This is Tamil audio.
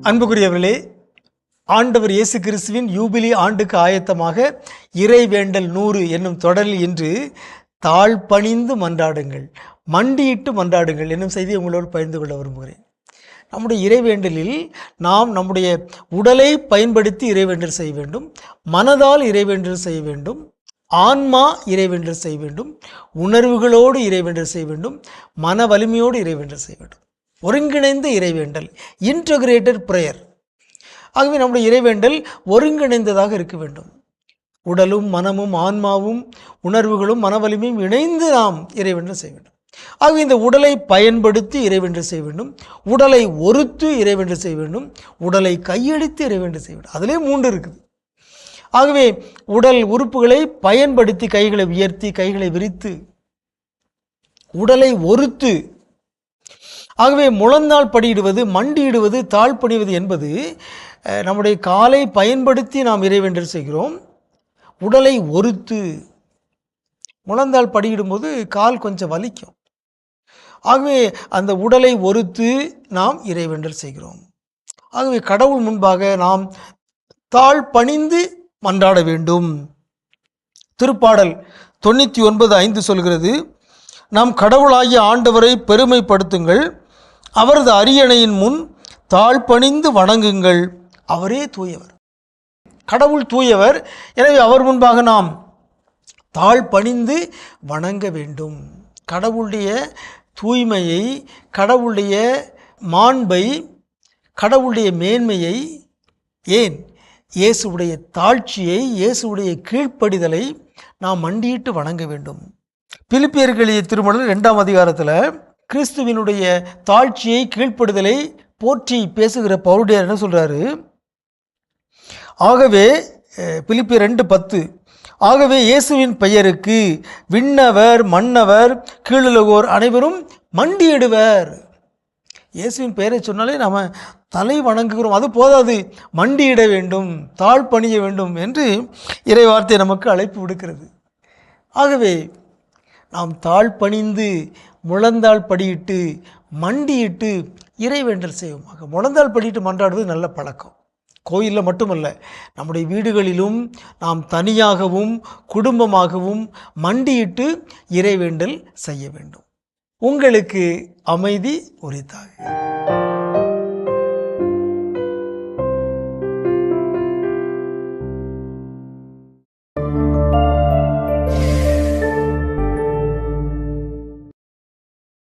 அன்புக்குரியவர்களே, ஆண்டவர் இயேசு கிறிஸ்துவின் யூபிலி ஆண்டுக்கு ஆயத்தமாக இறைவேண்டல் 100 என்னும் தொடரில் இன்று தாழ்பணிந்து மன்றாடுங்கள், மண்டியிட்டு மன்றாடுங்கள் என்னும் செய்தியை உங்களோடு பகிர்ந்து கொள்ள விரும்புகிறேன். நம்முடைய இறைவேண்டலில் நாம் நம்முடைய உடலை பயன்படுத்தி இறைவேண்டல் செய்ய வேண்டும், மனதால் இறைவேண்டல் செய்ய வேண்டும், ஆன்மா இறைவேண்டல் செய்ய வேண்டும், உணர்வுகளோடு இறைவேண்டல் செய்ய வேண்டும், மன வலிமையோடு இறைவேண்டல் செய்ய வேண்டும். ஒருங்கிணைந்த இறைவேண்டல், இன்டகிரேட்டட் ப்ரேயர். ஆகவே நம்முடைய இறைவேண்டல் ஒருங்கிணைந்ததாக இருக்க வேண்டும். உடலும் மனமும் ஆன்மாவும் உணர்வுகளும் மன வலிமையும் இணைந்து நாம் இறைவேண்டல் செய்ய வேண்டும். ஆகவே இந்த உடலை பயன்படுத்தி இறைவேண்டல் செய்ய வேண்டும், உடலை ஒருத்து இறைவேண்டல் செய்ய வேண்டும், உடலை கையெடுத்து இறைவேண்டல் செய்ய வேண்டும். அதிலே 3 இருக்குது. ஆகவே உடல் உறுப்புகளை பயன்படுத்தி கைகளை உயர்த்தி கைகளை விரித்து உடலை ஒருத்து, ஆகவே முழந்தாள் படியிடுவது, மண்டியிடுவது, தாழ்பணிவது என்பது நம்முடைய காலை பயன்படுத்தி நாம் இறைவேண்டல் செய்கிறோம். உடலை ஒருத்து முழந்தாள் படியிடும்போது கால் கொஞ்சம் வலிக்கும். ஆகவே அந்த உடலை ஒருத்து நாம் இறைவேண்டல் செய்கிறோம். ஆகவே கடவுள் முன்பாக நாம் தாழ்பணிந்து மன்றாட வேண்டும். திருப்பாடல் 99:5 சொல்கிறது, நாம் கடவுளாகிய ஆண்டவரை பெருமைப்படுத்துங்கள், அவரது அரியணையின் முன் தாழ்பணிந்து வணங்குங்கள், அவரே தூயவர். கடவுள் தூயவர். எனவே அவர் முன்பாக நாம் தாழ்பணிந்து வணங்க வேண்டும். கடவுளுடைய தூய்மையை, கடவுளுடைய மாண்பை, கடவுளுடைய மேன்மையை, ஏன் இயேசுவுடைய தாழ்ச்சியை, இயேசுவுடைய கீழ்ப்படிதலை நாம் மண்டியிட்டு வணங்க வேண்டும். பிலிப்பியர்கள் திருமடல் 2ஆம் அதிகாரத்தில் கிறிஸ்துவினுடைய தாழ்ச்சியை, கீழ்ப்படுதலை போற்றி பேசுகிற பவுலடியார் என்ன சொல்கிறாரு? ஆகவே பிலிப்பியர் 2:10, ஆகவே இயேசுவின் பெயருக்கு விண்ணவர் மன்னவர் கீழுலகோர் அனைவரும் மண்டியிடுவர். இயேசுவின் பெயரை சொன்னாலே நாம் தலை வணங்குகிறோம், அது போதாது, மண்டியிட வேண்டும், தாழ்பணிய வேண்டும் என்று இறை வார்த்தை நமக்கு அழைப்பு விடுக்கிறது. ஆகவே நாம் தாழ்பணிந்து முழந்தாள் படியிட்டு மண்டியிட்டு இறைவேண்டல் செய்வோமாக. முழந்தாள் படியிட்டு மன்றாடுவது நல்ல பழக்கம். கோயிலில் மட்டுமல்ல, நம்முடைய வீடுகளிலும் நாம் தனியாகவும் குடும்பமாகவும் மண்டியிட்டு இறைவேண்டல் செய்ய வேண்டும். உங்களுக்கு அமைதி உரித்தாக.